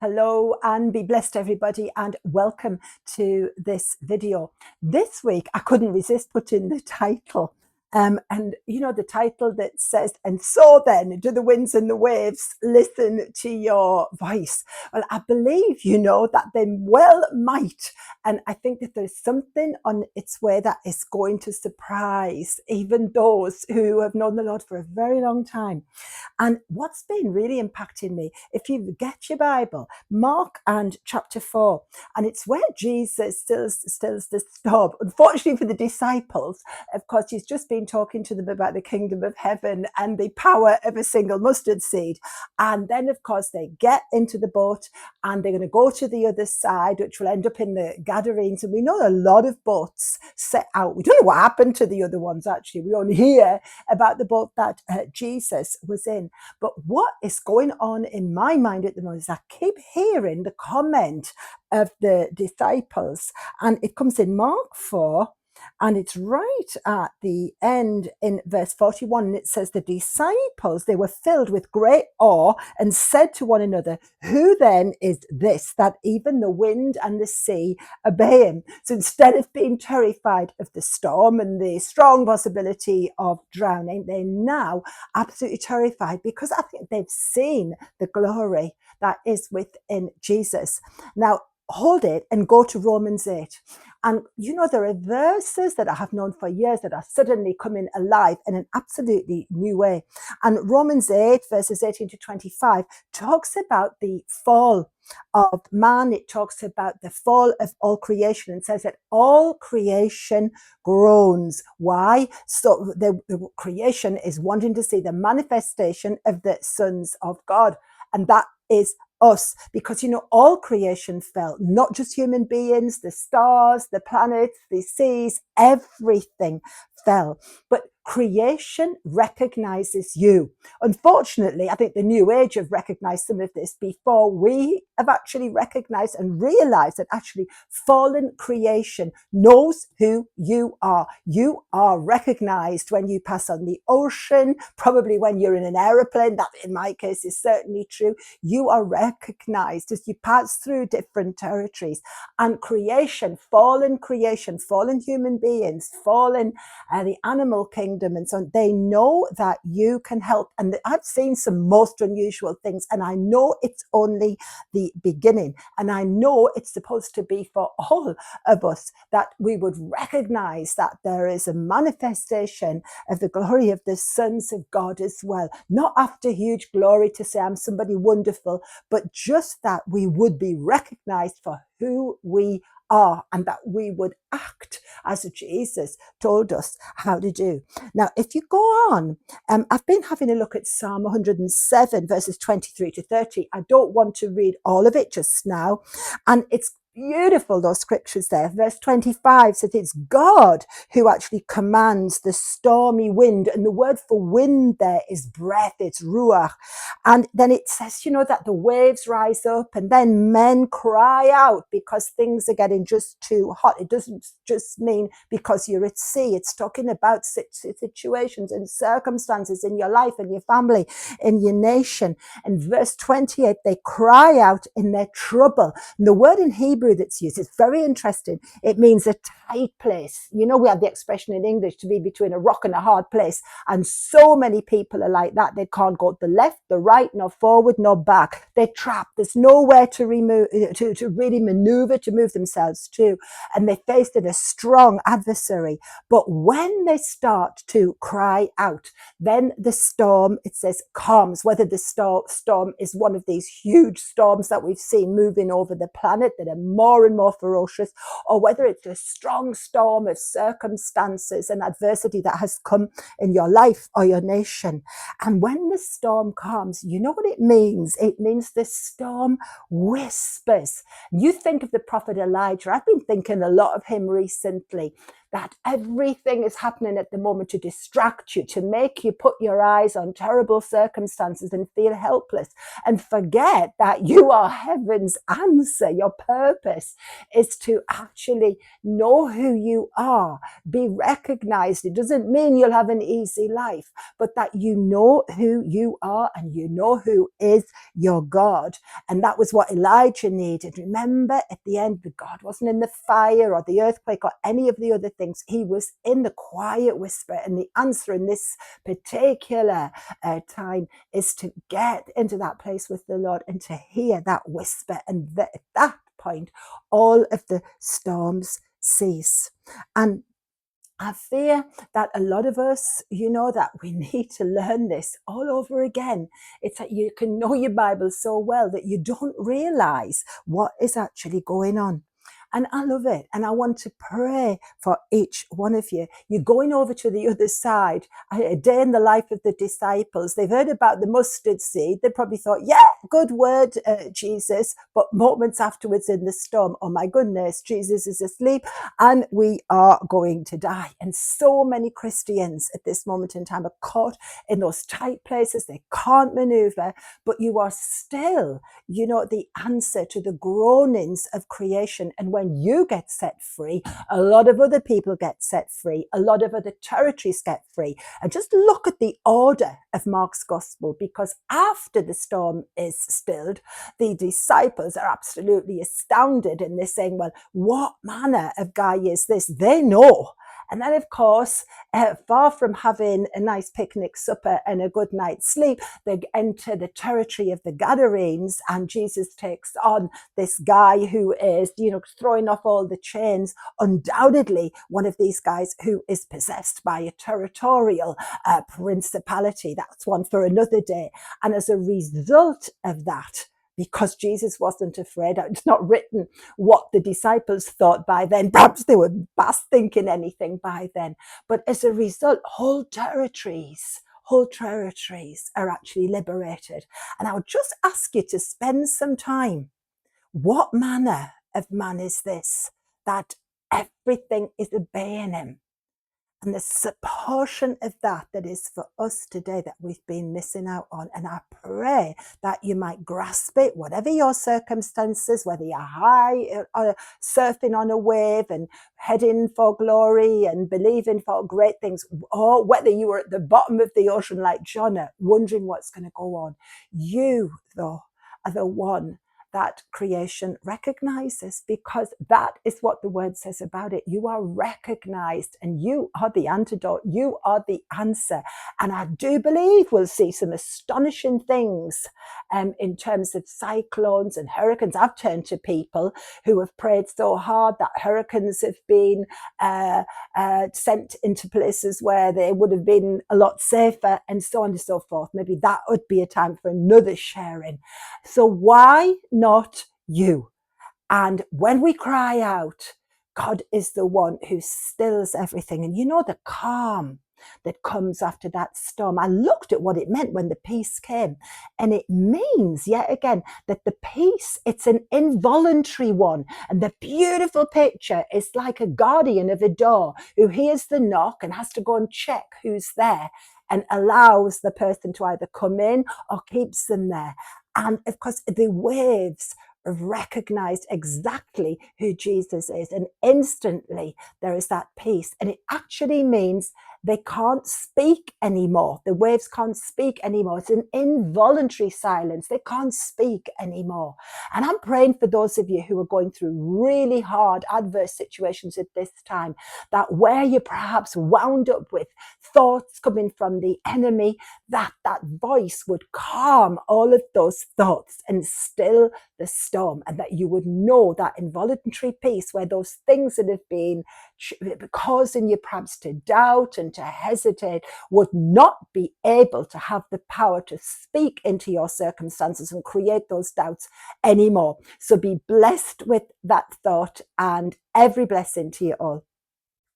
Hello and be blessed everybody and welcome to this video. This week I couldn't resist putting the title and you know the title that says, and so then do the winds and the waves listen to your voice. Well, I believe that they well might, and I think that there's something on its way that is going to surprise even those who have known the Lord for a very long time. And what's been really impacting me, if you get your Bible, Mark and chapter 4, and it's where Jesus stills the storm. Unfortunately for the disciples, of course, he's just been talking to them about the kingdom of heaven and the power of a single mustard seed. And then, of course, they get into the boat and they're going to go to the other side, which will end up in the Gadarenes. And we know a lot of boats set out. We don't know what happened to the other ones, actually. We only hear about the boat that Jesus was in. But what is going on in my mind at the moment is I keep hearing the comment of the disciples, and it comes in Mark 4, and it's right at the end in verse 41, and it says, the disciples, they were filled with great awe and said to one another, who then is this that even the wind and the sea obey him? So instead of being terrified of the storm and the strong possibility of drowning, they're now absolutely terrified because I think they've seen the glory that is within Jesus. Now, hold it and go to Romans 8. And there are verses that I have known for years that are suddenly coming alive in an absolutely new way. And Romans 8, verses 18 to 25, talks about the fall of man. It talks about the fall of all creation and says that all creation groans. Why? So the creation is wanting to see the manifestation of the sons of God. And that is us, because all creation fell, not just human beings, the stars, the planets, the seas, everything fell. But creation recognizes you. Unfortunately, I think the New Age have recognized some of this before we have actually recognized and realized that actually fallen creation knows who you are. You are recognized when you pass on the ocean, probably when you're in an aeroplane. That in my case is certainly true. You are recognized as you pass through different territories. And creation, fallen human beings, fallen the animal kingdom and so on, they know that you can help. And I've seen some most unusual things, and I know it's only the beginning. And I know it's supposed to be for all of us that we would recognize that there is a manifestation of the glory of the sons of God as well. Not after huge glory to say I'm somebody wonderful, but just that we would be recognized for who we are and that we would act as Jesus told us how to do. Now, if you go on, I've been having a look at Psalm 107, verses 23 to 30. I don't want to read all of it just now. And it's beautiful, those scriptures there. Verse 25 says it's God who actually commands the stormy wind. And the word for wind there is breath, it's ruach. And then it says, that the waves rise up and then men cry out because things are getting just too hot. It doesn't just mean because you're at sea. It's talking about situations and circumstances in your life and your family, in your nation. And verse 28, they cry out in their trouble. And the word in Hebrew that's used is very interesting. It means a tight place. We have the expression in English to be between a rock and a hard place. And so many people are like that. They can't go to the left, the right, nor forward, nor back. They're trapped. There's nowhere to really maneuver, to move themselves to. And they faced a strong adversary. But when they start to cry out, then the storm, it says, calms. Whether the storm is one of these huge storms that we've seen moving over the planet that are more and more ferocious, or whether it's a strong storm of circumstances and adversity that has come in your life or your nation. And when the storm comes, you know what it means? It means the storm whispers. You think of the prophet Elijah. I've been thinking a lot of him recently. that everything is happening at the moment to distract you, to make you put your eyes on terrible circumstances and feel helpless and forget that you are heaven's answer. Your purpose is to actually know who you are, be recognized. It doesn't mean you'll have an easy life, but that you know who you are and you know who is your God. And that was what Elijah needed. Remember, at the end, the God wasn't in the fire or the earthquake or any of the other things. He was in the quiet whisper. And the answer in this particular time is to get into that place with the Lord and to hear that whisper. And at that point, all of the storms cease. And I fear that a lot of us, that we need to learn this all over again. It's that you can know your Bible so well that you don't realize what is actually going on. And I love it. And I want to pray for each one of you. You're going over to the other side. A day in the life of the disciples. They've heard about the mustard seed. They probably thought, yeah, good word, Jesus. But moments afterwards in the storm, oh my goodness, Jesus is asleep and we are going to die. And so many Christians at this moment in time are caught in those tight places. They can't maneuver, but you are still, the answer to the groanings of creation. And when you get set free, a lot of other people get set free. A lot of other territories get free. And just look at the order of Mark's gospel, because after the storm is stilled, the disciples are absolutely astounded and they're saying, well, what manner of guy is this? They know. And then, of course, far from having a nice picnic supper and a good night's sleep, they enter the territory of the Gadarenes, and Jesus takes on this guy who is, throwing off all the chains, undoubtedly one of these guys who is possessed by a territorial principality. That's one for another day. And as a result of that, because Jesus wasn't afraid. It's not written what the disciples thought by then. Perhaps they were past thinking anything by then. But as a result, whole territories are actually liberated. And I would just ask you to spend some time. What manner of man is this, that everything is obeying him? And there's a portion of that is for us today that we've been missing out on. And I pray that you might grasp it, whatever your circumstances, whether you're high or surfing on a wave and heading for glory and believing for great things, or whether you were at the bottom of the ocean like Jonah, wondering what's going to go on. You, though, are the one that creation recognizes, because that is what the word says about it. You are recognized and you are the antidote. You are the answer. And I do believe we'll see some astonishing things in terms of cyclones and hurricanes. I've turned to people who have prayed so hard that hurricanes have been sent into places where they would have been a lot safer, and so on and so forth. Maybe that would be a time for another sharing. So why not you? And when we cry out, God is the one who stills everything. And the calm that comes after that storm. I looked at what it meant when the peace came. And it means, yet again, that the peace, it's an involuntary one. And the beautiful picture is like a guardian of a door who hears the knock and has to go and check who's there, and allows the person to either come in or keeps them there. And of course, the waves recognized exactly who Jesus is. And instantly there is that peace. And it actually means they can't speak anymore. The waves can't speak anymore. It's an involuntary silence. They can't speak anymore. And I'm praying for those of you who are going through really hard, adverse situations at this time, that where you're perhaps wound up with thoughts coming from the enemy, that voice would calm all of those thoughts and still the storm, and that you would know that involuntary peace where those things that have been causing you perhaps to doubt and to hesitate would not be able to have the power to speak into your circumstances and create those doubts anymore. So be blessed with that thought, and every blessing to you all.